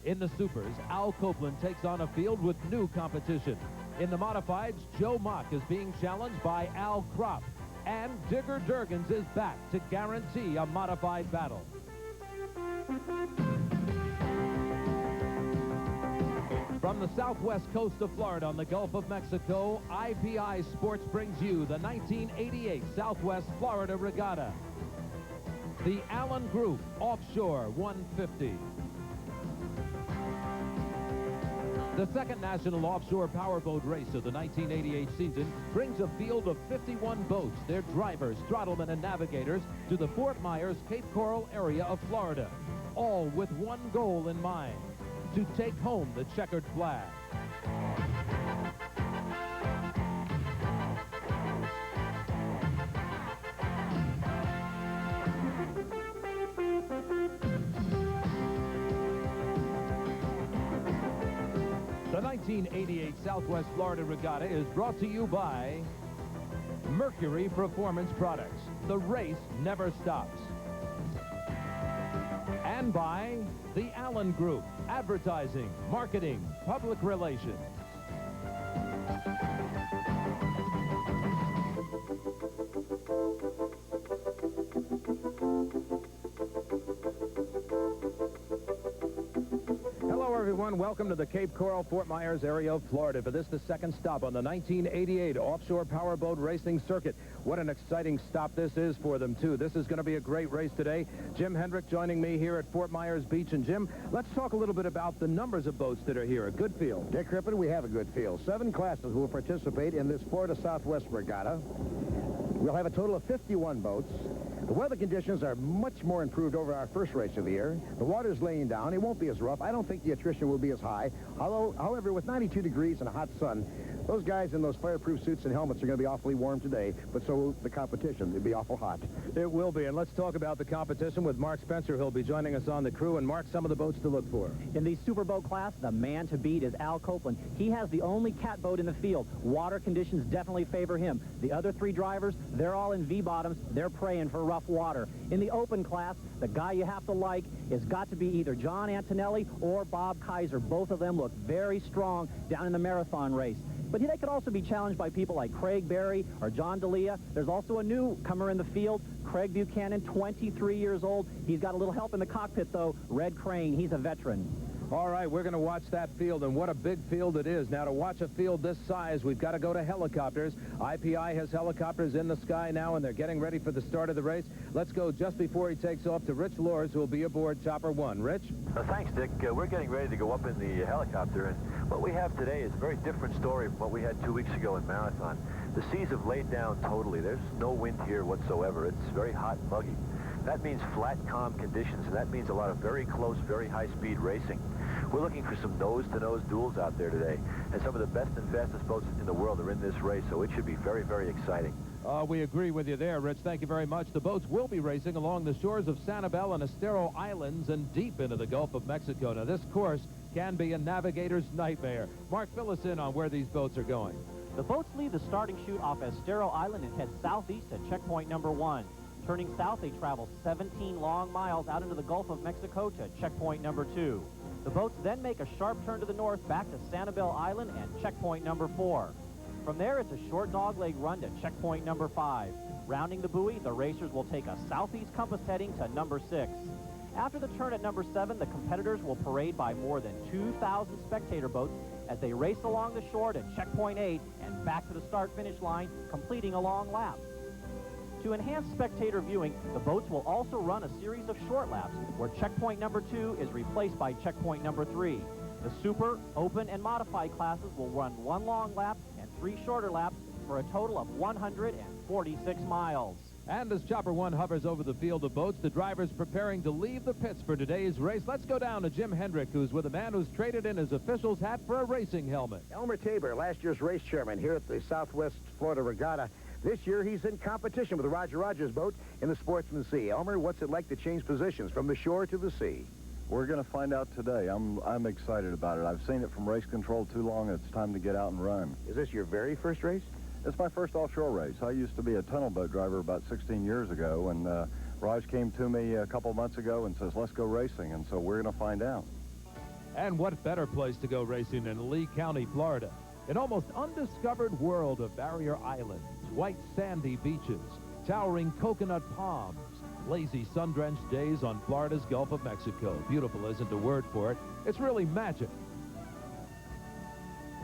In the supers, Al Copeland takes on a field with new competition. In the modifieds, Joe Mock is being challenged by Al Kropp. And Digger Durgans is back to guarantee a modified battle. From the southwest coast of Florida on the Gulf of Mexico, IPI Sports brings you the 1988 Southwest Florida Regatta. The Allen Group Offshore 150. The second national offshore powerboat race of the 1988 season brings a field of 51 boats, their drivers, throttlemen, and navigators to the Fort Myers, Cape Coral area of Florida, all with one goal in mind: to take home the checkered flag. The 1988 Southwest Florida Regatta is brought to you by Mercury Performance Products. The race never stops. And by the Allen Group, advertising, marketing, public relations. Hello, everyone. Welcome to the Cape Coral, Fort Myers area of Florida for this, the second stop on the 1988 offshore powerboat racing circuit. What an exciting stop this is for them, too. This is going to be a great race today. Jim Hendrick joining me here at Fort Myers Beach. And, Jim, let's talk a little bit about the numbers of boats that are here. A good field. Dick Crippen, we have a good field. 7 classes will participate in this Florida Southwest Regatta. We'll have a total of 51 boats. The weather conditions are much more improved over our first race of the year. The water's laying down. It won't be as rough. I don't think the attrition will be as high. However, with 92 degrees and a hot sun, those guys in those fireproof suits and helmets are going to be awfully warm today, but so will the competition. It'll be awful hot. It will be, and let's talk about the competition with Mark Spencer. He'll be joining us on the crew. And, Mark, some of the boats to look for. In the superboat class, the man to beat is Al Copeland. He has the only catboat in the field. Water conditions definitely favor him. The other 3 drivers, they're all in V-bottoms. They're praying for rough water. In the open class, the guy you have to like has got to be either John Antonelli or Bob Kaiser. Both of them look very strong down in the marathon race. But they could also be challenged by people like Craig Berry or John D'Elia. There's also a newcomer in the field, Craig Buchanan, 23 years old. He's got a little help in the cockpit, though. Red Crane, he's a veteran. All right, we're going to watch that field, and what a big field it is. Now, to watch a field this size, we've got to go to helicopters. IPI has helicopters in the sky now, and they're getting ready for the start of the race. Let's go just before he takes off to Rich Lors, who will be aboard Chopper 1. Rich? Thanks, Dick. We're getting ready to go up in the helicopter, and what we have today is a very different story from what we had 2 weeks ago in Marathon. The seas have laid down totally. There's no wind here whatsoever. It's very hot and muggy. That means flat, calm conditions, and that means a lot of very close, very high-speed racing. We're looking for some nose-to-nose duels out there today, and some of the best and fastest boats in the world are in this race, so it should be very, very exciting. We agree with you there, Rich. Thank you very much. The boats will be racing along the shores of Sanibel and Estero Islands and deep into the Gulf of Mexico. Now, this course can be a navigator's nightmare. Mark, fill us in on where these boats are going. The boats leave the starting chute off Estero Island and head southeast at checkpoint number 1. Turning south, they travel 17 long miles out into the Gulf of Mexico to checkpoint number 2. The boats then make a sharp turn to the north back to Sanibel Island and checkpoint number 4. From there, it's a short dogleg run to checkpoint number 5. Rounding the buoy, the racers will take a southeast compass heading to number 6. After the turn at number 7, the competitors will parade by more than 2,000 spectator boats as they race along the shore to checkpoint 8 and back to the start-finish line, completing a long lap. To enhance spectator viewing, the boats will also run a series of short laps, where checkpoint number 2 is replaced by checkpoint number 3. The super, open, and modified classes will run 1 long lap and 3 shorter laps for a total of 146 miles. And as Chopper 1 hovers over the field of boats, the driver's preparing to leave the pits for today's race. Let's go down to Jim Hendrick, who's with a man who's traded in his official's hat for a racing helmet. Elmer Tabor, last year's race chairman here at the Southwest Florida Regatta. This year, he's in competition with Roger Rogers' boat in the Sportsman Sea. Elmer, what's it like to change positions from the shore to the sea? We're going to find out today. I'm excited about it. I've seen it from race control too long. It's time to get out and run. Is this your very first race? It's my first offshore race. I used to be a tunnel boat driver about 16 years ago, and Raj came to me a couple months ago and says, let's go racing, and so we're going to find out. And what better place to go racing than Lee County, Florida? An almost undiscovered world of barrier islands, white sandy beaches, towering coconut palms, lazy sun-drenched days on Florida's Gulf of Mexico. Beautiful isn't a word for it. It's really magic.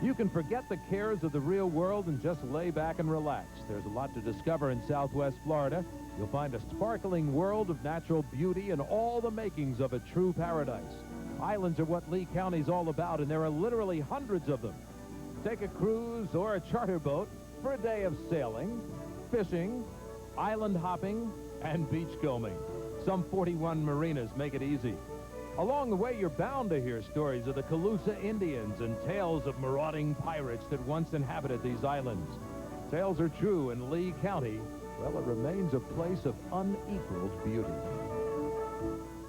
You can forget the cares of the real world and just lay back and relax. There's a lot to discover in Southwest Florida. You'll find a sparkling world of natural beauty and all the makings of a true paradise. Islands are what Lee County's all about, and there are literally hundreds of them. Take a cruise or a charter boat for a day of sailing, fishing, island hopping, and beachcombing. Some 41 marinas make it easy. Along the way, you're bound to hear stories of the Calusa Indians and tales of marauding pirates that once inhabited these islands. Tales are true in Lee County. Well, it remains a place of unequaled beauty.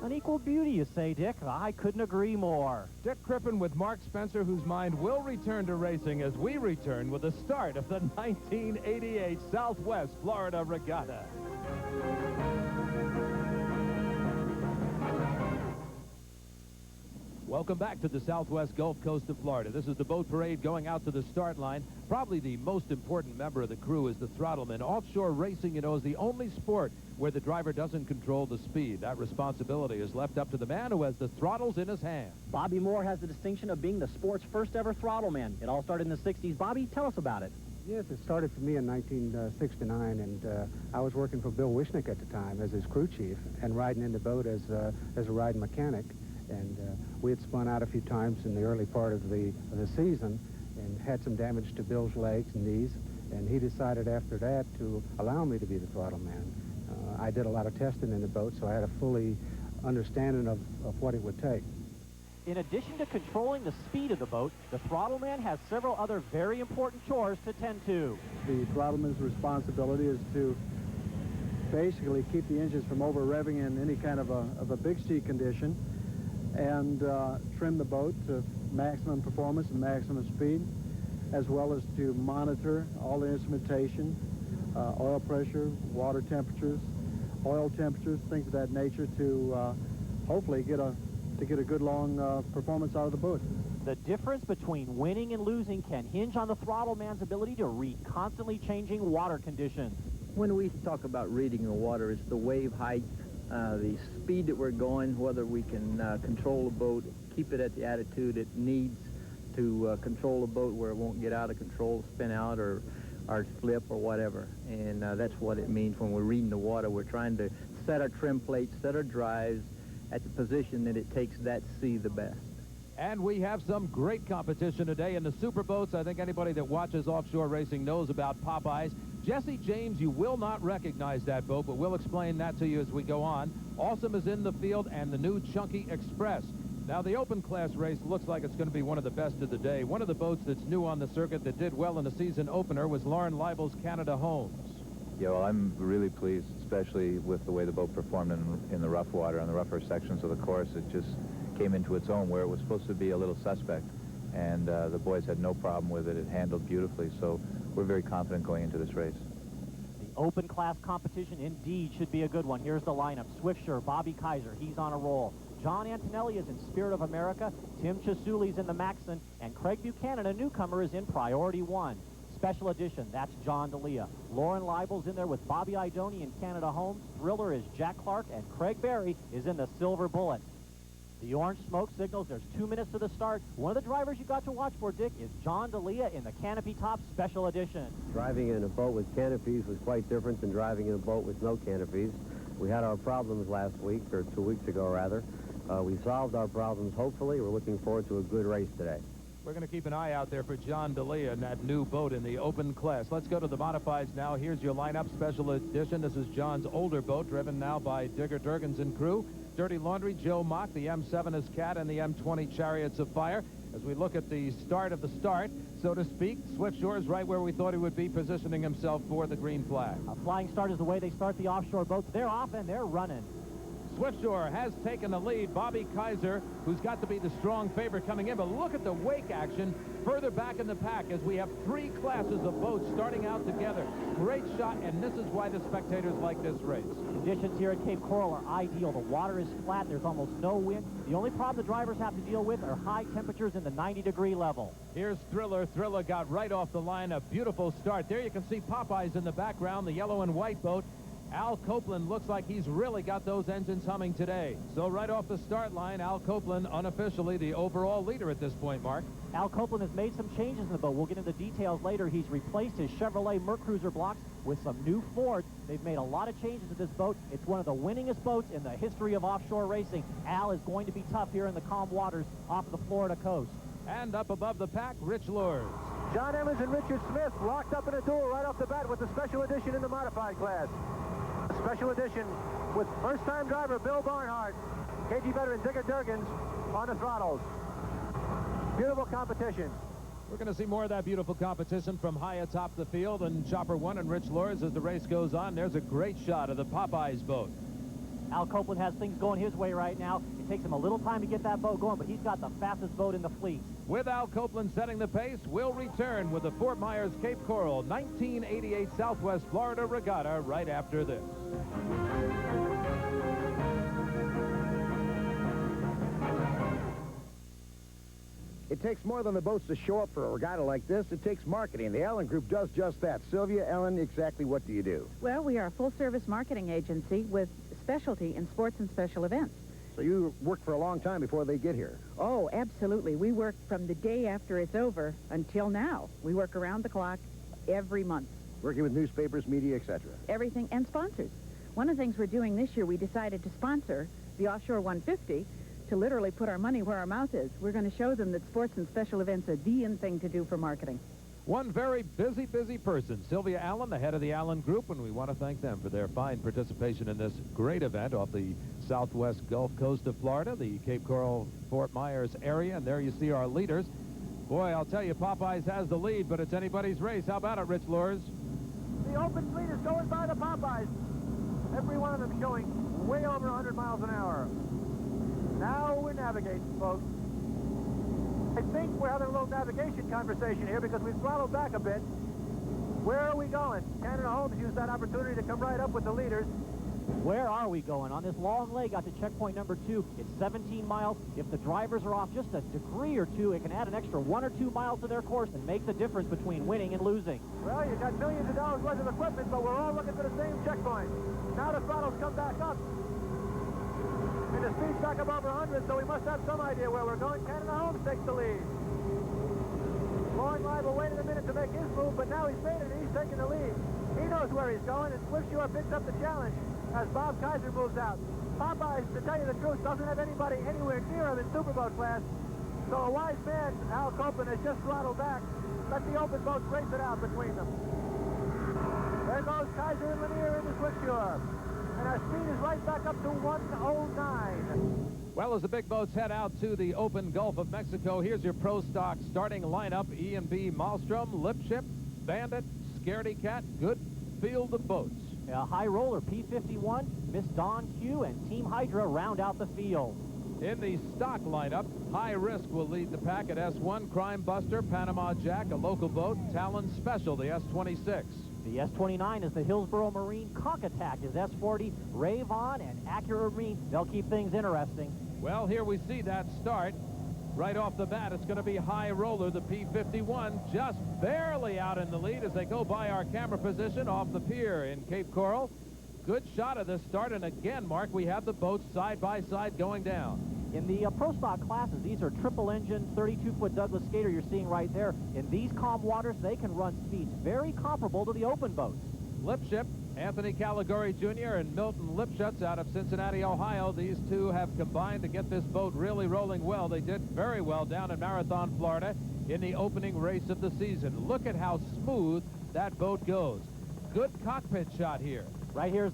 Unequal beauty, you say, Dick? I couldn't agree more. Dick Crippen with Mark Spencer, whose mind will return to racing as we return with the start of the 1988 Southwest Florida Regatta. Welcome back to the Southwest Gulf Coast of Florida. This is the boat parade going out to the start line. Probably the most important member of the crew is the throttleman. Offshore racing, you know, is the only sport where the driver doesn't control the speed. That responsibility is left up to the man who has the throttles in his hand. Bobby Moore has the distinction of being the sport's first ever throttle man. It all started in the 60s. Bobby, tell us about it. Yes, it started for me in 1969, and I was working for Bill Wishnick at the time as his crew chief and riding in the boat as a riding mechanic. And we had spun out a few times in the early part of the season and had some damage to Bill's legs and knees, and he decided after that to allow me to be the throttle man. I did a lot of testing in the boat, so I had a fully understanding of what it would take. In addition to controlling the speed of the boat, the throttle man has several other very important chores to tend to. The throttleman's responsibility is to basically keep the engines from over-revving in any kind of a big sea condition, and trim the boat to maximum performance and maximum speed, as well as to monitor all the instrumentation, oil pressure, water temperatures, oil temperatures, things of that nature, to hopefully get a good long performance out of the boat. The difference between winning and losing can hinge on the throttle man's ability to read constantly changing water conditions. When we talk about reading the water, it's the wave height, the speed that we're going, whether we can control the boat, keep it at the attitude it needs to control the boat where it won't get out of control, spin out, or slip, or whatever. And that's what it means when we're reading the water. We're trying to set our trim plates, set our drives at the position that it takes that sea the best. And we have some great competition today in the superboats. I think anybody that watches offshore racing knows about Popeyes. Jesse James, you will not recognize that boat, but we'll explain that to you as we go on. Awesome is in the field, and the new Chunky Express. Now, the open class race looks like it's going to be one of the best of the day. One of the boats that's new on the circuit that did well in the season opener was Lauren Leibel's Canada Homes. Yeah, well, I'm really pleased, especially with the way the boat performed in the rough water, on the rougher sections of the course. It just came into its own where it was supposed to be a little suspect, and the boys had no problem with it. It handled beautifully, so we're very confident going into this race. The open class competition indeed should be a good one. Here's the lineup. Swiftsure, Bobby Kaiser, he's on a roll. John Antonelli is in Spirit of America, Tim Chisuli's in the Maxon, and Craig Buchanan, a newcomer, is in Priority 1. Special edition, that's John D'Elia. Lauren Leibel's in there with Bobby Idoni in Canada Homes. Thriller is Jack Clark, and Craig Barry is in the Silver Bullet. The orange smoke signals there's 2 minutes to the start. One of the drivers you got to watch for, Dick, is John D'Elia in the Canopy Top Special Edition. Driving in a boat with canopies was quite different than driving in a boat with no canopies. We had our problems last week, or 2 weeks ago, rather. We solved our problems, hopefully. We're looking forward to a good race today. We're going to keep an eye out there for John D'Elia in that new boat in the open class. Let's go to the modifieds now. Here's your lineup, Special Edition. This is John's older boat, driven now by Digger Durgans and crew. Dirty Laundry, Joe Mock, the M7 is Cat, and the M20 Chariots of Fire. As we look at the start of the start, so to speak, Swiftsure is right where we thought he would be, positioning himself for the green flag. A flying start is the way they start the offshore boats. They're off and they're running. Swiftshore has taken the lead. Bobby Kaiser, who's got to be the strong favorite coming in, but look at the wake action further back in the pack as we have three classes of boats starting out together. Great shot, and this is why the spectators like this race. Conditions here at Cape Coral are ideal. The water is flat. There's almost no wind. The only problem the drivers have to deal with are high temperatures in the 90-degree level. Here's Thriller. Thriller got right off the line. A beautiful start. There you can see Popeyes in the background, the yellow and white boat. Al Copeland looks like he's really got those engines humming today. So right off the start line, Al Copeland unofficially the overall leader at this point, Mark. Al Copeland has made some changes in the boat. We'll get into the details later. He's replaced his Chevrolet Mercruiser blocks with some new Fords. They've made a lot of changes to this boat. It's one of the winningest boats in the history of offshore racing. Al is going to be tough here in the calm waters off the Florida coast. And up above the pack, Rich Lures. John Emmons and Richard Smith locked up in a duel right off the bat with the special edition in the modified class. Special edition with first-time driver Bill Barnhart, KG veteran Digger Durgans on the throttles. Beautiful competition. We're going to see more of that beautiful competition from high atop the field and Chopper 1 and Rich Lures as the race goes on. There's a great shot of the Popeyes boat. Al Copeland has things going his way right now. It takes him a little time to get that boat going, but he's got the fastest boat in the fleet. With Al Copeland setting the pace, we'll return with the Fort Myers Cape Coral 1988 Southwest Florida Regatta right after this. It takes more than the boats to show up for a regatta like this. It takes marketing. The Allen Group does just that. Sylvia, Ellen, exactly what do you do? Well, we are a full-service marketing agency with specialty in sports and special events. So you work for a long time before they get here. Oh, absolutely. We work from the day after it's over until now. We work around the clock every month. Working with newspapers, media, etc. Everything, and sponsors. One of the things we're doing this year, we decided to sponsor the Offshore 150 to literally put our money where our mouth is. We're going to show them that sports and special events are the in thing to do for marketing. One very busy person, Sylvia Allen, the head of the Allen Group, and we want to thank them for their fine participation in this great event off the southwest Gulf Coast of Florida, the Cape Coral, Fort Myers area, and there you see our leaders. Boy, I'll tell you, Popeyes has the lead, but it's anybody's race. How about it, Rich Lures? The open fleet is going by the Popeyes. Every one of them showing way over 100 miles an hour. Now we're navigating, folks. I think we're having a little navigation conversation here because we've throttled back a bit. Where are we going? Canada Holmes used that opportunity to come right up with the leaders. Where are we going? On this long leg out to checkpoint number 2, it's 17 miles. If the drivers are off just a degree or two, it can add an extra 1 or 2 miles to their course and make the difference between winning and losing. Well, you got millions of dollars worth of equipment, but we're all looking for the same checkpoint. Now the throttles come back up. And the speed's back up over 100, so we must have some idea where we're going. Canada Holmes takes the lead. Long Live waited a minute to make his move, but now he's made it and he's taking the lead. He knows where he's going, and Swiftshore picks up the challenge as Bob Kaiser moves out. Popeyes, to tell you the truth, doesn't have anybody anywhere near him in Superboat class. So a wise man, Al Copeland, has just throttled back. Let the open boats race it out between them. There goes Kaiser and Lanier into Swiftshore. And our speed is right back up to 109. Well, as the big boats head out to the open Gulf of Mexico, here's your pro stock starting lineup. E&B Maelstrom, Lipship, Bandit, Scaredy Cat, good field of boats. High Roller P51, Miss Dawn Q, and Team Hydra round out the field. In the stock lineup, High Risk will lead the pack at S1, Crime Buster, Panama Jack, a local boat, Talon Special, the S26. The S29 is the Hillsborough Marine. Cock Attack is S40, Ravon, and Acura Marine. They'll keep things interesting. Well, here we see that start. Right off the bat, it's going to be High Roller, the P51, just barely out in the lead as they go by our camera position off the pier in Cape Coral. Good shot of this start, and again, Mark, we have the boats side by side going down. In the pro stock classes, these are triple-engine, 32-foot Douglas Skater you're seeing right there. In these calm waters, they can run speeds very comparable to the open boats. Lipship, Anthony Caligari Jr. and Milton Lipschutz out of Cincinnati, Ohio. These two have combined to get this boat really rolling well. They did very well down in Marathon, Florida in the opening race of the season. Look at how smooth that boat goes. Good cockpit shot here. Right here's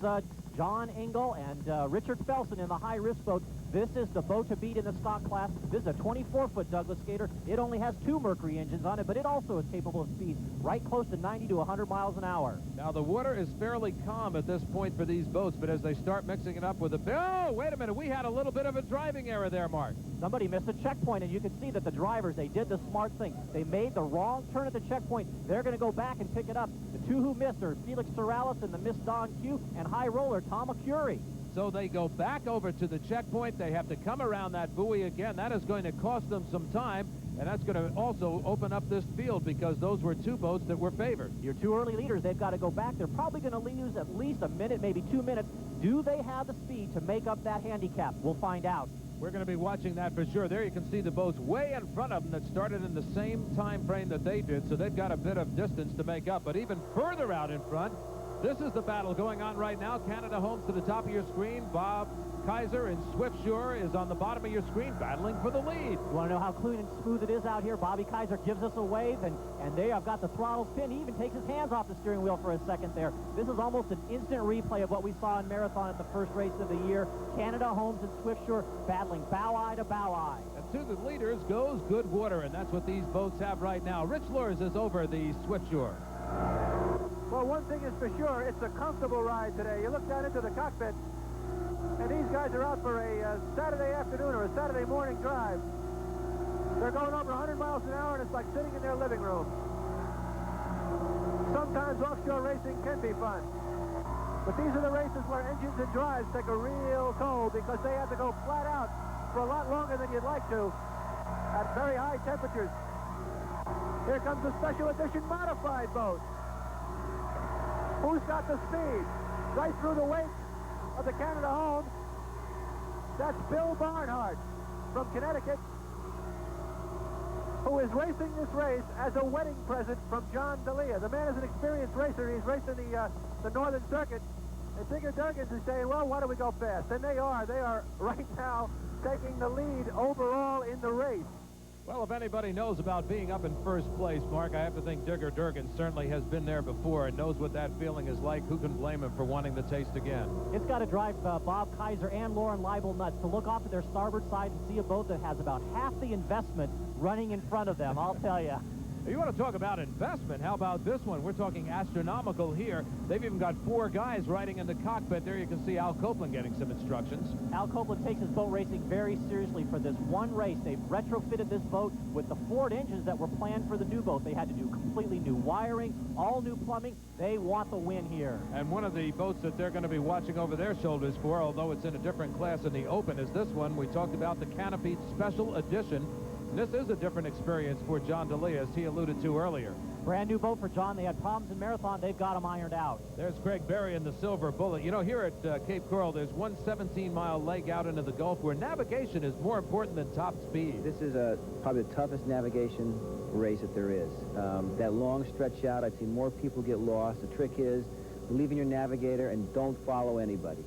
John Engel and Richard Felsen in the high-risk boat. This is the boat to beat in the stock class. This is a 24-foot Douglas Gator. It only has 2 Mercury engines on it, but it also is capable of speeds right close to 90 to 100 miles an hour. Now, the water is fairly calm at this point for these boats, but as they start mixing it up with oh, wait a minute, we had a little bit of a driving error there, Mark. Somebody missed a checkpoint, and you can see that the drivers, they did the smart thing. They made the wrong turn at the checkpoint. They're going to go back and pick it up. The 2 who missed are Felix Sorales and the Miss Don Q and high roller Tom McCurry. So they go back over to the checkpoint. They have to come around that buoy again. That is going to cost them some time, and that's going to also open up this field because those were 2 boats that were favored. Your 2 early leaders, they've got to go back. They're probably going to lose at least a minute, maybe 2 minutes. Do they have the speed to make up that handicap? We'll find out. We're going to be watching that for sure. There you can see the boats way in front of them that started in the same time frame that they did, so they've got a bit of distance to make up. But even further out in front, this is the battle going on right now. Canada Homes to the top of your screen. Bob Kaiser and Swift Shore is on the bottom of your screen battling for the lead. You want to know how clean and smooth it is out here? Bobby Kaiser gives us a wave, and they have got the throttles pinned. He even takes his hands off the steering wheel for a second there. This is almost an instant replay of what we saw in Marathon at the first race of the year. Canada Homes and Swift Shore battling bow eye to bow eye. And to the leaders goes Good Water, and that's what these boats have right now. Rich Lures is over the Swift Shore. Well, one thing is for sure, it's a comfortable ride today. You look down into the cockpit, and these guys are out for a Saturday afternoon or a Saturday morning drive. They're going over 100 miles an hour, and it's like sitting in their living room. Sometimes offshore racing can be fun. But these are the races where engines and drives take a real toll because they have to go flat out for a lot longer than you'd like to at very high temperatures. Here comes the special edition modified boat. Who's got the speed? Right through the wake of the Canada Homes. That's Bill Barnhart from Connecticut, who is racing this race as a wedding present from John D'Elia. The man is an experienced racer. He's raced in the Northern Circuit. And Digger Durgans is saying, well, why do we go fast? And they are. They are right now taking the lead overall in the race. Well, if anybody knows about being up in first place, Mark, I have to think Digger Durgan certainly has been there before and knows what that feeling is like. Who can blame him for wanting the taste again? It's got to drive Bob Kaiser and Lauren Leibel nuts to look off to their starboard side and see a boat that has about half the investment running in front of them, I'll tell you. You want to talk about investment? How about this one? We're talking astronomical here. They've even got 4 guys riding in the cockpit. There you can see Al Copeland getting some instructions. Al Copeland takes his boat racing very seriously for this one race. They've retrofitted this boat with the Ford engines that were planned for the new boat. They had to do completely new wiring, all new plumbing. They want the win here. And one of the boats that they're going to be watching over their shoulders for, although it's in a different class in the Open, is this one. We talked about the Canopied Special Edition. This is a different experience for John D'Elia, as he alluded to earlier. Brand new boat for John. They had problems in Marathon. They've got them ironed out. There's Craig Berry in the Silver Bullet. You know, here at Cape Coral, there's one 17-mile leg out into the Gulf where navigation is more important than top speed. This is probably the toughest navigation race that there is. That long stretch out, I've seen more people get lost. The trick is believe in your navigator and don't follow anybody.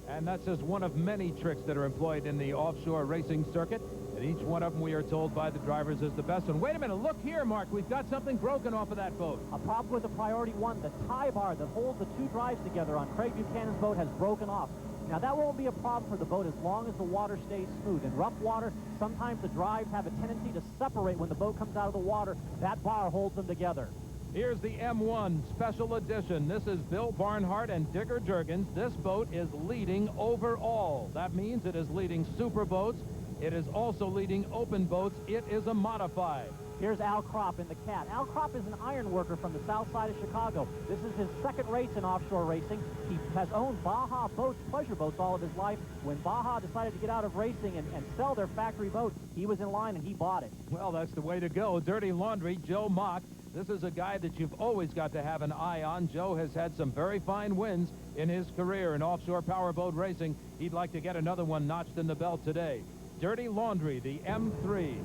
And that's just one of many tricks that are employed in the offshore racing circuit. And each one of them, we are told by the drivers, is the best one. Wait a minute, look here, Mark. We've got something broken off of that boat. A problem with the Priority 1. The tie bar that holds the 2 drives together on Craig Buchanan's boat has broken off. Now, that won't be a problem for the boat as long as the water stays smooth. In rough water, sometimes the drives have a tendency to separate when the boat comes out of the water. That bar holds them together. Here's the M1 Special Edition. This is Bill Barnhart and Digger Durgans. This boat is leading overall. That means it is leading super boats. It is also leading open boats. It is a modified. Here's Al Kropp in the Cat. Al Kropp is an iron worker from the south side of Chicago. This is his second race in offshore racing. He has owned Baja boats, pleasure boats, all of his life. When Baja decided to get out of racing and sell their factory boat, he was in line and he bought it. Well, that's the way to go. Dirty Laundry, Joe Mock. This is a guy that you've always got to have an eye on. Joe has had some very fine wins in his career in offshore powerboat racing. He'd like to get another one notched in the belt today. Dirty Laundry, the M3.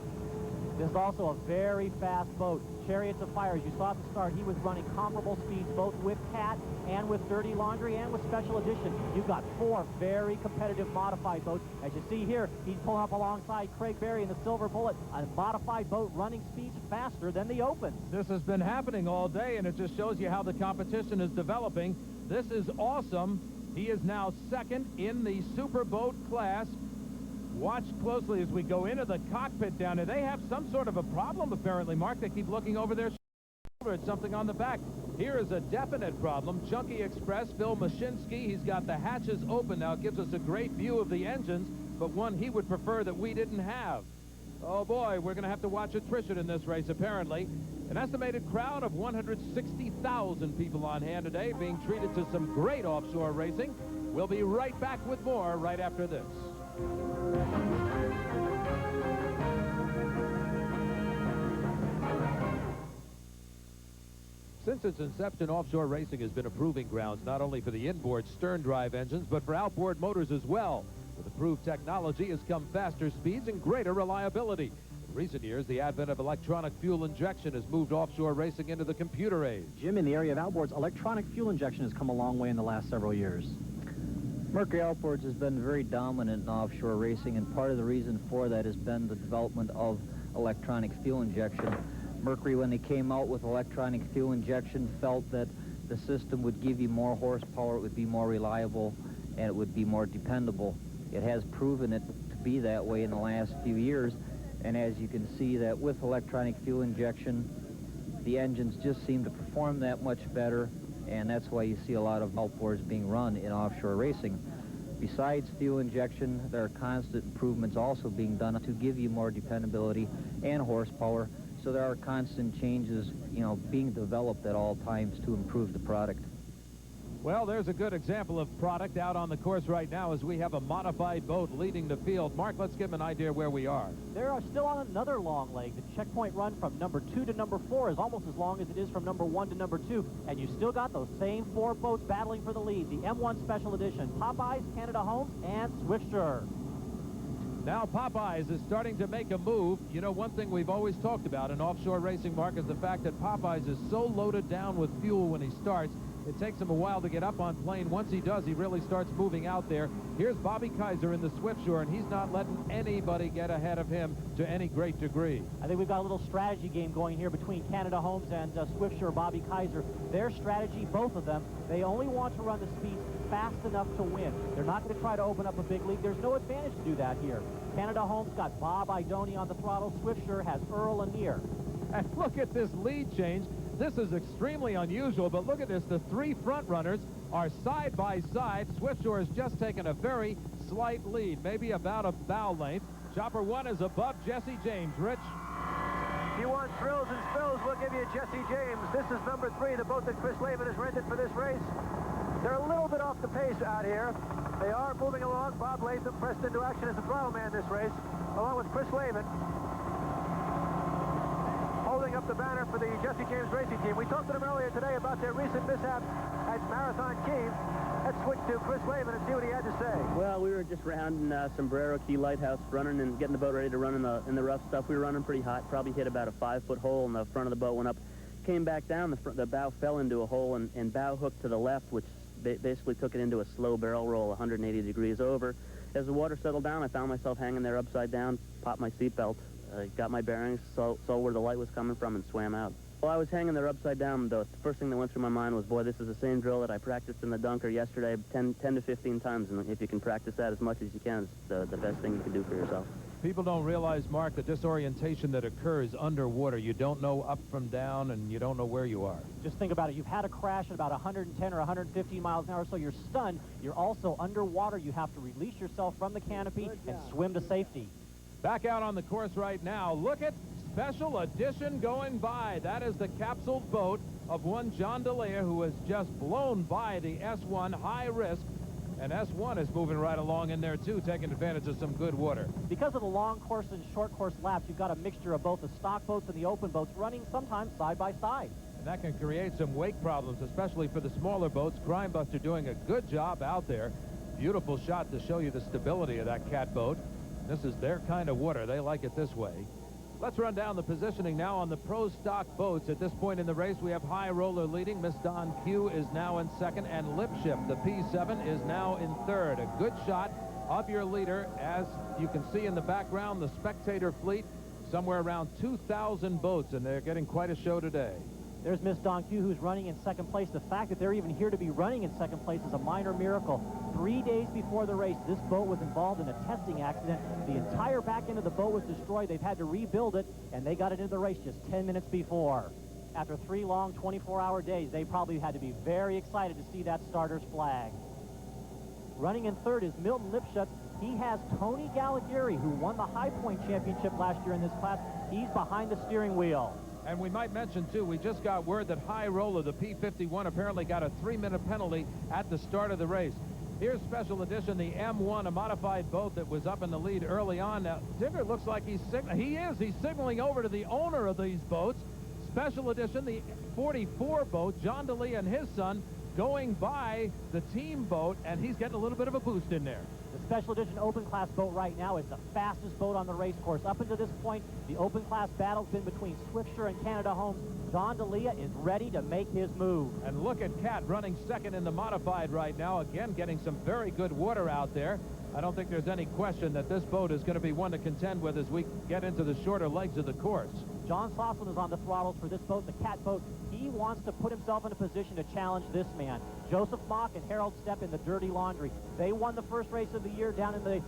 This is also a very fast boat. Chariots of Fire, as you saw at the start, he was running comparable speeds both with Cat and with Dirty Laundry and with Special Edition. You've got 4 very competitive modified boats. As you see here, he's pulling up alongside Craig Berry in the Silver Bullet, a modified boat running speeds faster than the Open. This has been happening all day, and it just shows you how the competition is developing. This is awesome. He is now second in the super boat class. Watch closely as we go into the cockpit down there. They have some sort of a problem, apparently, Mark. They keep looking over their shoulder at something on the back. Here is a definite problem. Chunky Express, Phil Mashinsky, he's got the hatches open now. It gives us a great view of the engines, but one he would prefer that we didn't have. Oh, boy, we're going to have to watch attrition in this race, apparently. An estimated crowd of 160,000 people on hand today, being treated to some great offshore racing. We'll be right back with more right after this. Since its inception, offshore racing has been a proving grounds not only for the inboard stern drive engines, but for outboard motors as well. With improved technology has come faster speeds and greater reliability. In recent years, the advent of electronic fuel injection has moved offshore racing into the computer age. Jim, in the area of outboards, electronic fuel injection has come a long way in the last several years. Mercury Outboards has been very dominant in offshore racing, and part of the reason for that has been the development of electronic fuel injection. Mercury, when they came out with electronic fuel injection, felt that the system would give you more horsepower, it would be more reliable, and it would be more dependable. It has proven it to be that way in the last few years, and as you can see that with electronic fuel injection, the engines just seem to perform that much better, and that's why you see a lot of outboards being run in offshore racing. Besides fuel injection, there are constant improvements also being done to give you more dependability and horsepower, so there are constant changes, being developed at all times to improve the product. Well, there's a good example of product out on the course right now as we have a modified boat leading the field. Mark, let's give them an idea where we are. They're still on another long leg. The checkpoint run from number 2 to number 4 is almost as long as it is from number 1 to number 2. And you still got those same 4 boats battling for the lead. The M1 Special Edition, Popeyes, Canada Homes, and Swiftsure. Now Popeyes is starting to make a move. You know, one thing we've always talked about in offshore racing, Mark, is the fact that Popeyes is so loaded down with fuel when he starts. It takes him a while to get up on plane. Once he does, he really starts moving out there. Here's Bobby Kaiser in the Swiftsure, and he's not letting anybody get ahead of him to any great degree. I think we've got a little strategy game going here between Canada Homes and Swiftsure, Bobby Kaiser. Their strategy, both of them, they only want to run the speeds fast enough to win. They're not going to try to open up a big lead. There's no advantage to do that here. Canada Homes got Bob Idoni on the throttle. Swiftsure has Earl Lanier. And look at this lead change. This is extremely unusual, but look at this. The 3 front runners are side by side. Swiftsure has just taken a very slight lead, maybe about a bow length. Chopper 1 is above Jesse James. Rich? If you want thrills and spills, we'll give you Jesse James. This is number 3, the boat that Chris Lavin has rented for this race. They're a little bit off the pace out here. They are moving along. Bob Latham pressed into action as the throttle man this race, along with Chris Lavin, holding up the banner for the Jesse James racing team. We talked to them earlier today about their recent mishap at Marathon Key. Let's switch to Chris Lavin and see what he had to say. Well, we were just rounding Sombrero Key Lighthouse, running and getting the boat ready to run in the rough stuff. We were running pretty hot, probably hit about a 5-foot hole, and the front of the boat went up. Came back down, the bow fell into a hole, and bow hooked to the left, which basically took it into a slow barrel roll 180 degrees over. As the water settled down, I found myself hanging there upside down, popped my seatbelt, got my bearings, saw where the light was coming from, and swam out. While I was hanging there upside down, the first thing that went through my mind was, boy, this is the same drill that I practiced in the Dunker yesterday 10 to 15 times, and if you can practice that as much as you can, it's the best thing you can do for yourself. People don't realize, Mark, the disorientation that occurs underwater. You don't know up from down, and you don't know where you are. Just think about it. You've had a crash at about 110 or 115 miles an hour, so you're stunned. You're also underwater. You have to release yourself from the canopy and swim to safety. Back out on the course right now. Look at Special Edition going by. That is the capsuled boat of one John DeLea, who has just blown by the S1 High Risk. And S1 is moving right along in there, too, taking advantage of some good water. Because of the long course and short course laps, you've got a mixture of both the stock boats and the open boats running sometimes side by side. And that can create some wake problems, especially for the smaller boats. Crimebuster doing a good job out there. Beautiful shot to show you the stability of that cat boat. This is their kind of water. They like it this way. Let's run down the positioning now on the pro stock boats. At this point in the race, we have High Roller leading. Miss Don Q is now in second, and Lipship, the P7, is now in third. A good shot of your leader. As you can see in the background, the spectator fleet, somewhere around 2,000 boats, and they're getting quite a show today. There's Miss Donkey, who's running in second place. The fact that they're even here to be running in second place is a minor miracle. 3 days before the race, this boat was involved in a testing accident. The entire back end of the boat was destroyed. They've had to rebuild it, and they got it into the race just 10 minutes before. After 3 long 24-hour days, they probably had to be very excited to see that starter's flag. Running in third is Milton Lipschutz. He has Tony Galagiri, who won the High Point Championship last year in this class. He's behind the steering wheel. And we might mention, too, we just got word that High Roller, the P-51, apparently got a 3-minute penalty at the start of the race. Here's Special Edition, the M1, a modified boat that was up in the lead early on. Now, Digger looks like he's signaling over to the owner of these boats. Special Edition, the 44 boat, John DeLea and his son, going by the team boat, and he's getting a little bit of a boost in there. The Special Edition Open Class boat right now is the fastest boat on the race course. Up until this point, the Open Class battle's been between Swiftsure and Canada Homes. John DeLea is ready to make his move. And look at Cat running second in the modified right now, again getting some very good water out there. I don't think there's any question that this boat is going to be one to contend with as we get into the shorter legs of the course. John Slosson is on the throttles for this boat, the Cat boat. He wants to put himself in a position to challenge this man. Joseph Mock and Harold Stepp in the Dirty Laundry. They won the first race of the year down in the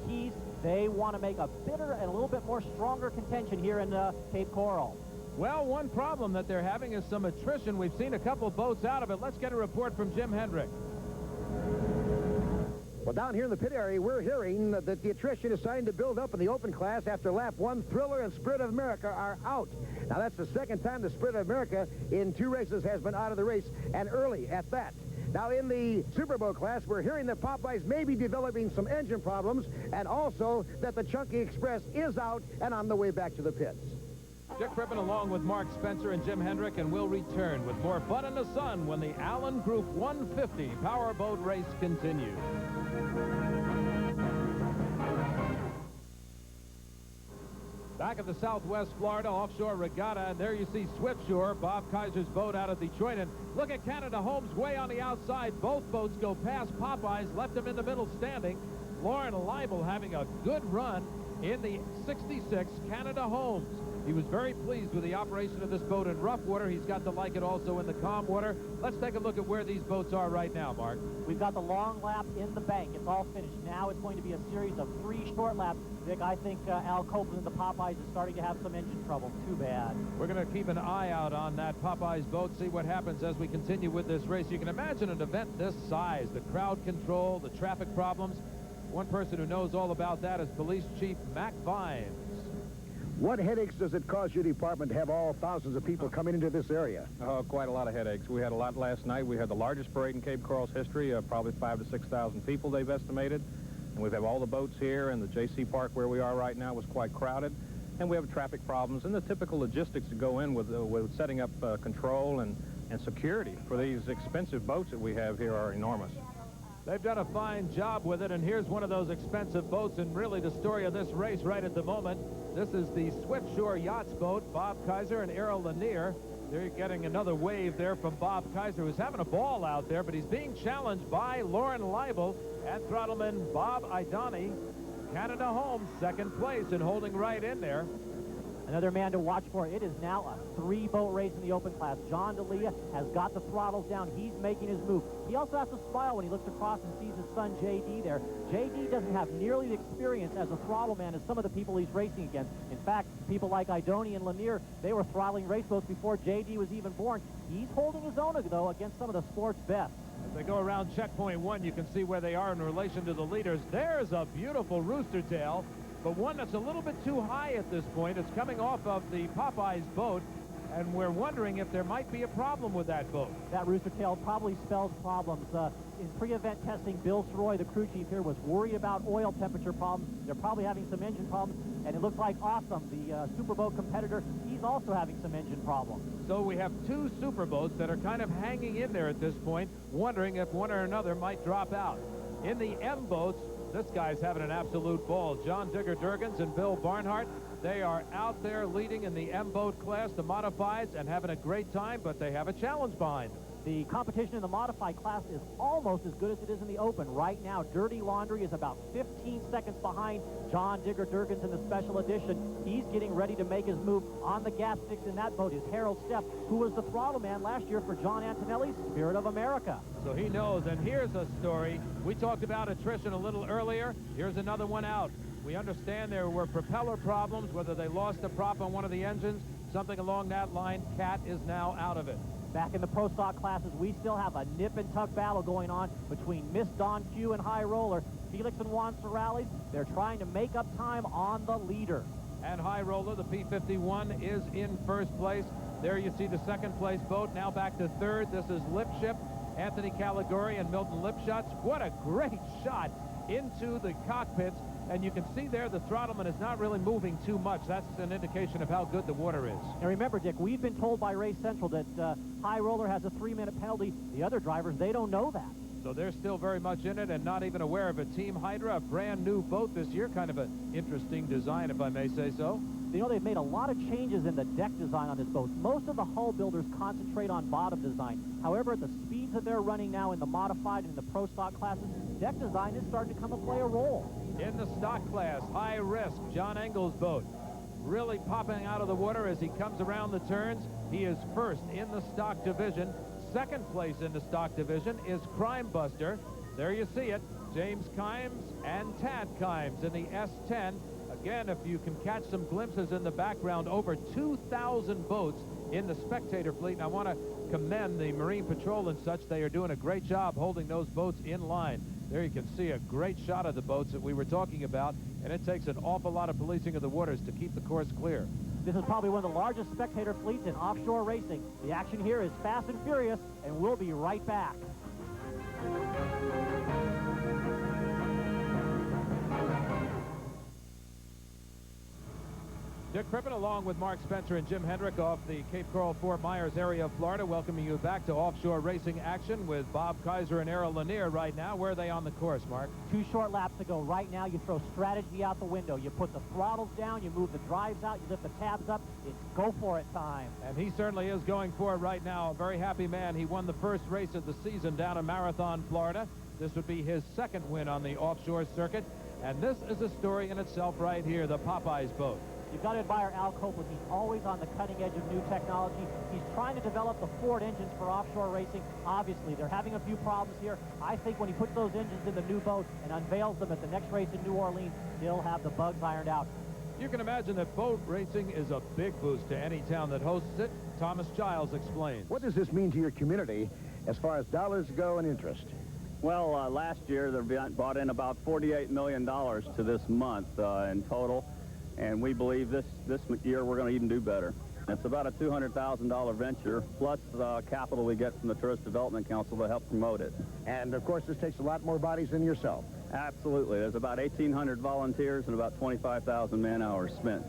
Keys. They want to make a bitter and a little bit more stronger contention here in Cape Coral. Well, one problem that they're having is some attrition. We've seen a couple boats out of it. Let's get a report from Jim Hendrick. Well, down here in the pit area, we're hearing that the attrition is starting to build up in the Open Class after lap 1. Thriller and Spirit of America are out. Now, that's the second time the Spirit of America in 2 races has been out of the race, and early at that. Now, in the Superboat class, we're hearing that Popeyes may be developing some engine problems, and also that the Chunky Express is out and on the way back to the pits. Dick Crippen along with Mark Spencer and Jim Hendrick, and we'll return with more fun in the sun when the Allen Group 150 Powerboat race continues. Back at the Southwest Florida Offshore Regatta, and there you see Swiftsure, Bob Kaiser's boat out of Detroit. And look at Canada Homes way on the outside. Both boats go past Popeyes, left him in the middle standing. Lauren Leibel having a good run in the 66 Canada Homes. He was very pleased with the operation of this boat in rough water. He's got to like it also in the calm water. Let's take a look at where these boats are right now, Mark. We've got the long lap in the bank. It's all finished. Now it's going to be a series of 3 short laps. Vic, I think Al Copeland, the Popeyes, is starting to have some engine trouble. Too bad. We're going to keep an eye out on that Popeyes boat, see what happens as we continue with this race. You can imagine an event this size, the crowd control, the traffic problems. One person who knows all about that is Police Chief Mac Vines. What headaches does it cause your department to have all thousands of people coming into this area? Quite a lot of headaches. We had a lot last night. We had the largest parade in Cape Coral's history, probably 5,000 to 6,000 people they've estimated. And we have all the boats here, and the JC Park where we are right now was quite crowded. And we have traffic problems, and the typical logistics that go in with setting up control and security for these expensive boats that we have here are enormous. They've done a fine job with it, and here's one of those expensive boats, and really the story of this race right at the moment. This is the Swiftsure Yachts boat, Bob Kaiser and Errol Lanier. They're getting another wave there from Bob Kaiser, who's having a ball out there, but he's being challenged by Lauren Leibel and throttleman Bob Idani. Canada Homes, second place and holding right in there. Another man to watch for. It is now a 3-boat race in the Open Class. John DeLea has got the throttles down. He's making his move. He also has to smile when he looks across and sees his son, J.D. there. J.D. doesn't have nearly the experience as a throttle man as some of the people he's racing against. In fact, people like Idoni and Lanier, they were throttling race boats before J.D. was even born. He's holding his own, though, against some of the sport's best. As they go around checkpoint 1, you can see where they are in relation to the leaders. There's a beautiful rooster tail, but one that's a little bit too high at this point. It's coming off of the Popeyes boat, and we're wondering if there might be a problem with that boat. That rooster tail probably spells problems. In pre-event testing, Bill Sroy, the crew chief here, was worried about oil temperature problems. They're probably having some engine problems, and it looks like Awesome, the Superboat competitor, he's also having some engine problems. So we have 2 Superboats that are kind of hanging in there at this point, wondering if one or another might drop out. In the M boats, this guy's having an absolute ball. John Digger Durgans and Bill Barnhart, they are out there leading in the M-boat class, the modifieds, and having a great time, but they have a challenge behind them. The competition in the modified class is almost as good as it is in the open. Right now, Dirty Laundry is about 15 seconds behind John Digger Durgans in the special edition. He's getting ready to make his move. On the gas sticks in that boat is Harold Stepp, who was the throttle man last year for John Antonelli's Spirit of America. So he knows, and here's a story. We talked about attrition a little earlier. Here's another one out. We understand there were propeller problems, whether they lost a prop on one of the engines, something along that line. Cat is now out of it. Back in the Pro Stock classes, we still have a nip-and-tuck battle going on between Miss Don Q and High Roller. Felix and Juan Sorales, they're trying to make up time on the leader. And High Roller, the P-51, is in first place. There you see the second place boat, now back to third. This is Lipship, Anthony Caligari and Milton Lipschutz. What a great shot into the cockpits. And you can see there the throttleman is not really moving too much. That's an indication of how good the water is. And remember, Dick, we've been told by Race Central that High Roller has a 3-minute penalty. The other drivers, they don't know that. So they're still very much in it and not even aware of it. Team Hydra, a brand new boat this year. Kind of an interesting design, if I may say so. You know, they've made a lot of changes in the deck design on this boat. Most of the hull builders concentrate on bottom design. However, at the speeds that they're running now in the modified and in the Pro Stock classes, deck design is starting to come and play a role. In the stock class, High Risk, John Engel's boat, really popping out of the water as he comes around the turns. He is first in the stock division. Second place in the stock division is Crime Buster. There you see it, James Kimes and Tad Kimes in the S10. Again, if you can catch some glimpses in the background, over 2,000 boats in the spectator fleet. And I want to commend the Marine Patrol and such. They are doing a great job holding those boats in line. There you can see a great shot of the boats that we were talking about, and it takes an awful lot of policing of the waters to keep the course clear. This is probably one of the largest spectator fleets in offshore racing. The action here is fast and furious, and we'll be right back. Dick Crippen along with Mark Spencer and Jim Hendrick off the Cape Coral Fort Myers area of Florida, welcoming you back to offshore racing action with Bob Kaiser and Errol Lanier right now. Where are they on the course, Mark? 2 short laps to go. Right now, you throw strategy out the window. You put the throttles down, you move the drives out, you lift the tabs up. It's go for it time. And he certainly is going for it right now. A very happy man. He won the first race of the season down in Marathon, Florida. This would be his second win on the offshore circuit. And this is a story in itself right here, the Popeyes boat. You've got to admire Al Copeland. He's always on the cutting edge of new technology. He's trying to develop the Ford engines for offshore racing. Obviously, they're having a few problems here. I think when he puts those engines in the new boat and unveils them at the next race in New Orleans, he'll have the bugs ironed out. You can imagine that boat racing is a big boost to any town that hosts it. Thomas Giles explains. What does this mean to your community as far as dollars go and interest? Well, last year they brought in about $48 million to this month in total. And we believe this year we're going to even do better. It's about a $200,000 venture, plus capital we get from the Tourist Development Council to help promote it. And, of course, this takes a lot more bodies than yourself. Absolutely. There's about 1,800 volunteers and about 25,000 man-hours spent.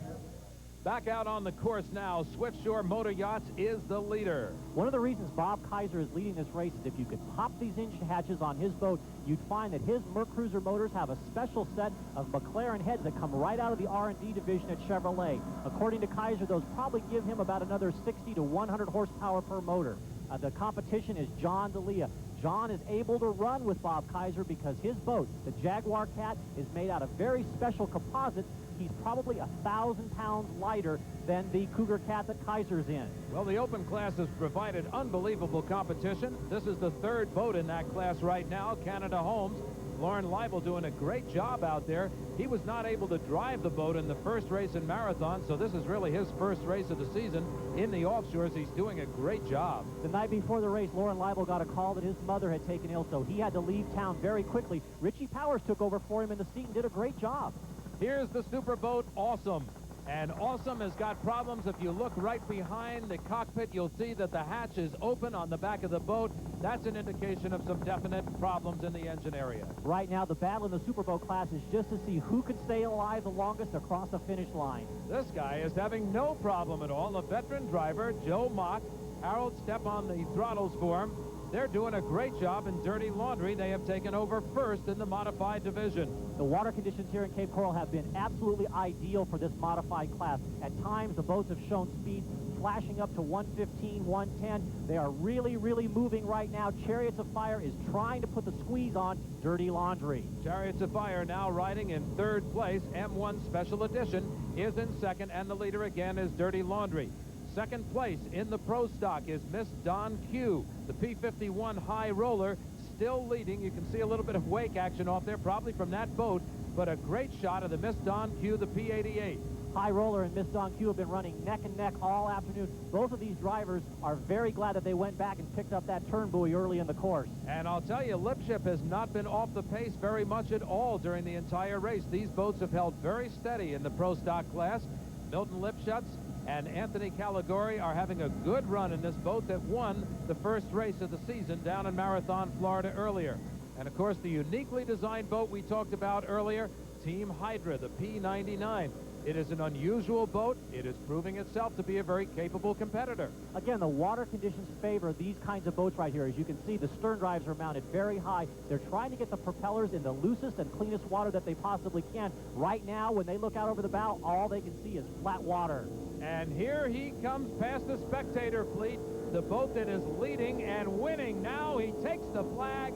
Back out on the course now, Swift Shore Motor Yachts is the leader. One of the reasons Bob Kaiser is leading this race is if you could pop these engine hatches on his boat, you'd find that his Mercruiser motors have a special set of McLaren heads that come right out of the R&D division at Chevrolet. According to Kaiser, those probably give him about another 60 to 100 horsepower per motor. The competition is John D'Elia. John is able to run with Bob Kaiser because his boat, the Jaguar Cat, is made out of very special composites. He's probably 1,000 pounds lighter than the Cougar Cat that Kaiser's in. Well, the open class has provided unbelievable competition. This is the third boat in that class right now, Canada Homes. Lauren Leibel doing a great job out there. He was not able to drive the boat in the first race in Marathon, so this is really his first race of the season in the offshores. He's doing a great job. The night before the race, Lauren Leibel got a call that his mother had taken ill, so he had to leave town very quickly. Richie Powers took over for him in the seat and did a great job. Here's the Superboat Awesome. And Awesome has got problems. If you look right behind the cockpit, you'll see that the hatch is open on the back of the boat. That's an indication of some definite problems in the engine area. Right now, the battle in the Superboat class is just to see who can stay alive the longest across the finish line. This guy is having no problem at all. A veteran driver, Joe Mock. Harold Stepp on the throttles for him. They're doing a great job in Dirty Laundry. They have taken over first in the modified division. The water conditions here in Cape Coral have been absolutely ideal for this modified class. At times, the boats have shown speeds flashing up to 115, 110. They are really, really moving right now. Chariots of Fire is trying to put the squeeze on Dirty Laundry. Chariots of Fire now riding in third place. M1 Special Edition is in second, and the leader again is Dirty Laundry. Second place in the Pro Stock is Miss Don Q. The P51 High Roller still leading. You can see a little bit of wake action off there, probably from that boat, but a great shot of the Miss Don Q, the P88. High Roller and Miss Don Q have been running neck and neck all afternoon. Both of these drivers are very glad that they went back and picked up that turn buoy early in the course. And I'll tell you, Lipship has not been off the pace very much at all during the entire race. These boats have held very steady in the Pro Stock class. Milton Lipschutz and Anthony Caligari are having a good run in this boat that won the first race of the season down in Marathon, Florida earlier. And, of course, the uniquely designed boat we talked about earlier, Team Hydra, the P99. It is an unusual boat. It is proving itself to be a very capable competitor. Again, the water conditions favor these kinds of boats right here. As you can see, the stern drives are mounted very high. They're trying to get the propellers in the loosest and cleanest water that they possibly can. Right now, when they look out over the bow, all they can see is flat water. And here he comes past the spectator fleet, the boat that is leading and winning. Now he takes the flag.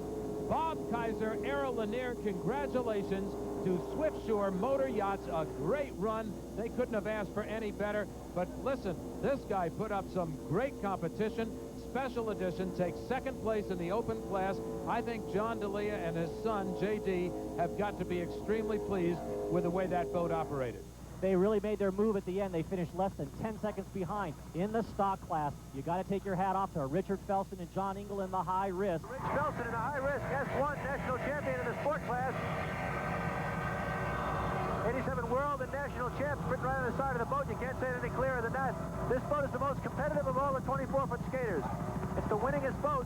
Bob Kaiser, Errol Lanier, congratulations to Swiftshore Motor Yachts. A great run. They couldn't have asked for any better. But listen, this guy put up some great competition. Special Edition takes second place in the open class. I think John D'Elia and his son, J.D., have got to be extremely pleased with the way that boat operated. They really made their move at the end. They finished less than 10 seconds behind in the stock class. You got to take your hat off to Richard Felson and John Engel in the high risk. Rich Felson in the high risk, S1 national champion in the sport class. 87 world and national champs written right on the side of the boat. You can't say it any clearer than that. This boat is the most competitive of all the 24-foot skaters. It's the winningest boat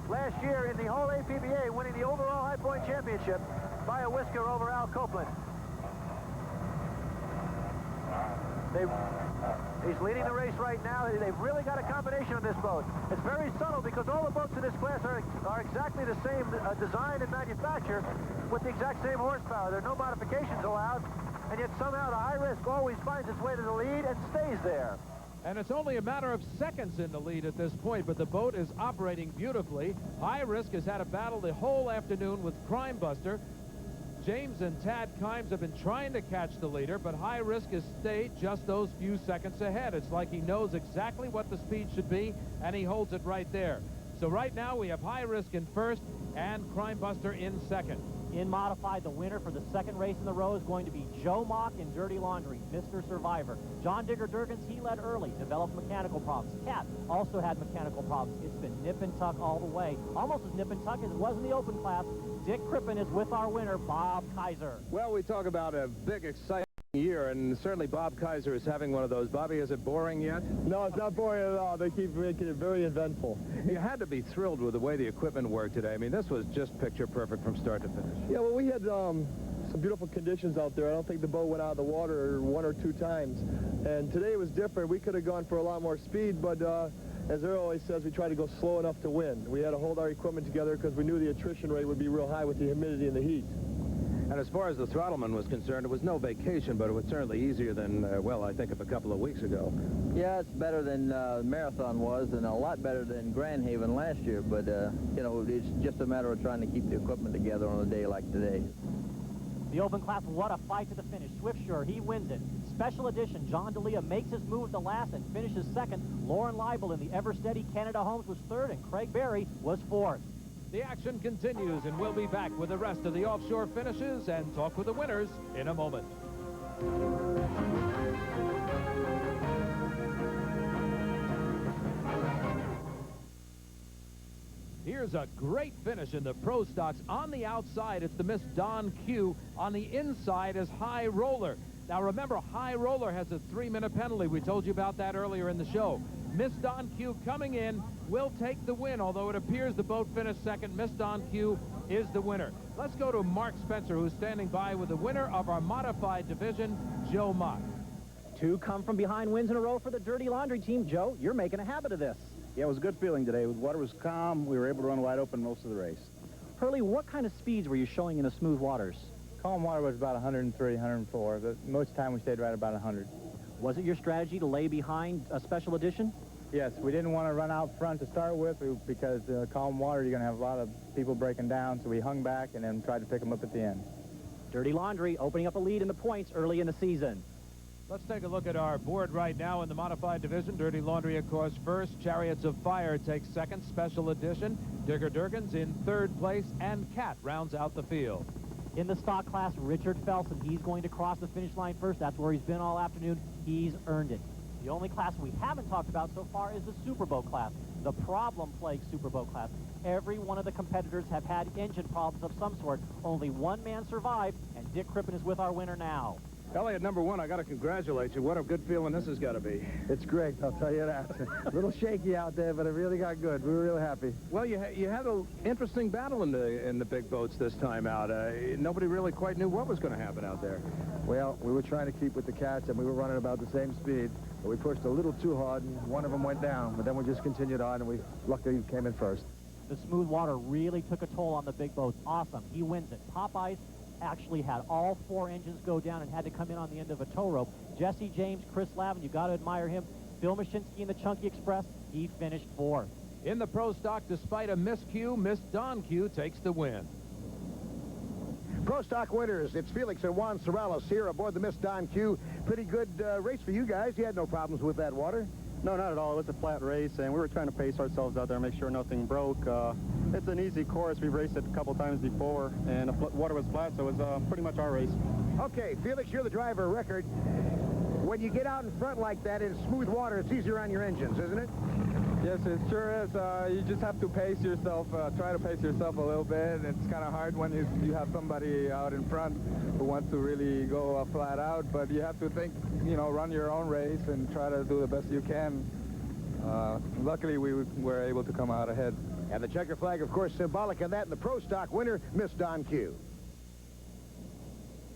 last year in the whole APBA, winning the overall high point championship by a whisker over Al Copeland. He's leading the race right now. They've really got a combination on this boat. It's very subtle because all the boats in this class are exactly the same design and manufacture with the exact same horsepower. There are no modifications allowed, and yet somehow the high risk always finds its way to the lead and stays there. And it's only a matter of seconds in the lead at this point, but the boat is operating beautifully. High Risk has had a battle the whole afternoon with Crime Buster. James and Tad Kimes have been trying to catch the leader, but High Risk has stayed just those few seconds ahead. It's like he knows exactly what the speed should be, and he holds it right there. So right now we have High Risk in first and Crime Buster in second. In modified, the winner for the second race in the row is going to be Joe Mock in Dirty Laundry, Mr. Survivor. John Digger Durgans, he led early, developed mechanical problems. Cat also had mechanical problems. It's been nip and tuck all the way. Almost as nip and tuck as it was in the open class. Dick Crippen is with our winner, Bob Kaiser. Well, we talk about a big, exciting year, and certainly Bob Kaiser is having one of those. Bobby, is it boring yet? No, it's not boring at all. They keep making it very eventful. You had to be thrilled with the way the equipment worked today. I mean, this was just picture perfect from start to finish. Yeah, well, we had some beautiful conditions out there. I don't think the boat went out of the water one or two times. And today was different. We could have gone for a lot more speed, but as Earl always says, we tried to go slow enough to win. We had to hold our equipment together because we knew the attrition rate would be real high with the humidity and the heat. And as far as the throttleman was concerned, it was no vacation, but it was certainly easier than, well, I think of a couple of weeks ago. Yeah, it's better than Marathon was, and a lot better than Grand Haven last year, but, you know, it's just a matter of trying to keep the equipment together on a day like today. The open class, what a fight to the finish. Swiftshore, he wins it. Special Edition, John D'Elia makes his move at the last and finishes second. Lauren Leibel in the ever-steady Canada Homes was third, and Craig Berry was fourth. The action continues, and we'll be back with the rest of the offshore finishes and talk with the winners in a moment. Here's a great finish in the Pro Stocks. On the outside, it's the Miss Don Q. On the inside is High Roller. Now, remember, High Roller has a 3-minute penalty. We told you about that earlier in the show. Miss Don Q coming in will take the win, although it appears the boat finished second. Miss Don Q is the winner. Let's go to Mark Spencer, who's standing by with the winner of our modified division, Joe Mock. Two come from behind wins in a row for the Dirty Laundry team. Joe, you're making a habit of this. Yeah, it was a good feeling today. The water was calm. We were able to run wide open most of the race. Hurley, what kind of speeds were you showing in the smooth waters? Calm water was about 103, 104, but most of the time we stayed right about 100. Was it your strategy to lay behind a special edition? Yes, we didn't want to run out front to start with because calm water, you're going to have a lot of people breaking down, so we hung back and then tried to pick them up at the end. Dirty Laundry opening up a lead in the points early in the season. Let's take a look at our board right now in the modified division. Dirty Laundry, of course, first. Chariots of Fire takes second, special edition. Digger Durgan's in third place, and Cat rounds out the field. In the stock class, Richard Felsen, he's going to cross the finish line first. That's where he's been all afternoon. He's earned it. The only class we haven't talked about so far is the Superboat class, the problem-plagued Superboat class. Every one of the competitors have had engine problems of some sort. Only one man survived, and Dick Crippen is with our winner now. Elliot, number one, I got to congratulate you. What a good feeling this has got to be. It's great, I'll tell you that. A little shaky out there, but it really got good. We were real happy. Well, you had an interesting battle in the big boats this time out. Nobody really quite knew what was going to happen out there. Well, we were trying to keep with the Cats, and we were running about the same speed. But we pushed a little too hard, and one of them went down. But then we just continued on, and we luckily came in first. The smooth water really took a toll on the big boats. Awesome. He wins it. Popeyes actually had all four engines go down and had to come in on the end of a tow rope. Jesse James, Chris Lavin, you got to admire him. Phil Mashinsky in the Chunky Express, he finished fourth. In the pro stock, despite a miscue, Miss Don Q takes the win. Pro stock winners, it's Felix and Juan Sorrellos here aboard the Miss Don Q. Pretty good race for you guys. You had no problems with that water. No, not at all. It was a flat race, and we were trying to pace ourselves out there, make sure nothing broke. It's an easy course. We've raced it a couple times before, and the water was flat, so it was pretty much our race. Okay, Felix, you're the driver of record. When you get out in front like that in smooth water, it's easier on your engines, isn't it? Yes, it sure is. You just have to pace yourself, try to pace yourself a little bit. It's kind of hard when you have somebody out in front who wants to really go flat out, but you have to think, you know, run your own race and try to do the best you can. Luckily, we were able to come out ahead. And the checker flag, of course, symbolic of that, and the pro stock winner, Miss Don Q.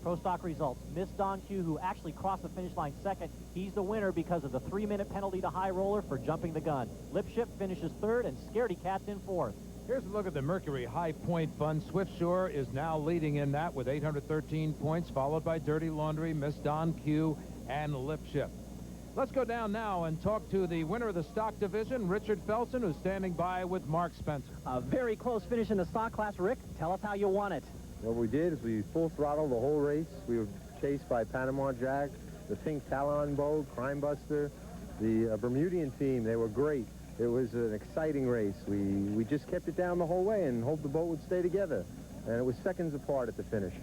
Pro stock results. Miss Don Q, who actually crossed the finish line second, he's the winner because of the 3-minute penalty to High Roller for jumping the gun. Lipship finishes third, and Scaredy Cat's in fourth. Here's a look at the Mercury High Point Fund. Swift Shore is now leading in that with 813 points, followed by Dirty Laundry, Miss Don Q, and Lipship. Let's go down now and talk to the winner of the stock division, Richard Felsen, who's standing by with Mark Spencer. A very close finish in the stock class. Rick, tell us how you won it. What we did is we full throttled the whole race. We were chased by Panama Jack, the Pink Talon boat, Crime Buster, the Bermudian team. They were great. It was an exciting race. We just kept it down the whole way and hoped the boat would stay together. And it was seconds apart at the finish.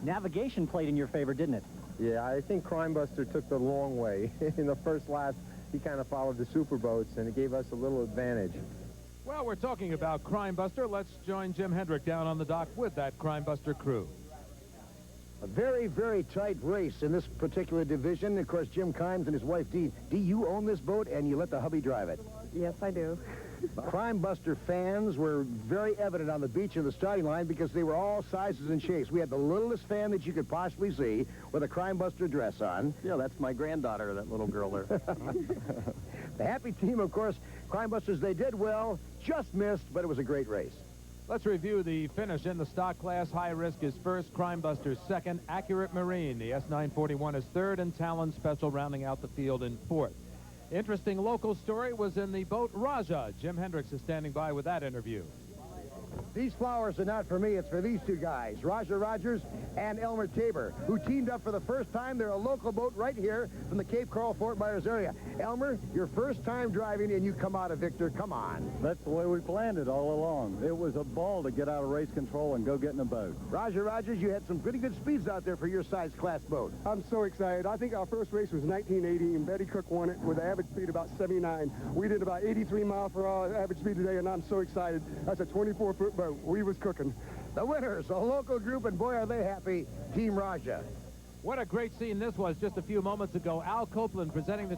Navigation played in your favor, didn't it? Yeah, I think Crime Buster took the long way. In the first lap, he kind of followed the super boats, and it gave us a little advantage. Well, we're talking about Crime Buster. Let's join Jim Hendrick down on the dock with that Crime Buster crew. A very, very tight race in this particular division. Of course, Jim Kimes and his wife, Dee. Dee, you own this boat, and you let the hubby drive it. Yes, I do. Crime Buster fans were very evident on the beach in the starting line because they were all sizes and shapes. We had the littlest fan that you could possibly see with a Crime Buster dress on. Yeah, that's my granddaughter, that little girl there. The happy team, of course, Crime Busters, they did well, just missed, but it was a great race. Let's review the finish in the stock class. High Risk is first, Crime Buster second, Accurate Marine, the S941 is third, and Talon Special rounding out the field in fourth. Interesting local story was in the boat Raja. Jim Hendricks is standing by with that interview. These flowers are not for me, it's for these two guys, Raja Rogers and Elmer Tabor, who teamed up for the first time. They're a local boat right here from the Cape Coral, Fort Myers area. Elmer, your first time driving and you come out a victor. Come on. That's the way we planned it all along. It was a ball to get out of race control and go get in a boat. Raja Rogers, you had some pretty good speeds out there for your size class boat. I'm so excited. I think our first race was 1980, and Betty Cook won it with an average speed about 79. We did about 83 miles per hour average speed today, and I'm so excited. That's a 24-foot boat. We was cooking. The winners, a local group, and boy, are they happy, Team Raja. What a great scene this was just a few moments ago. Al Copeland presenting the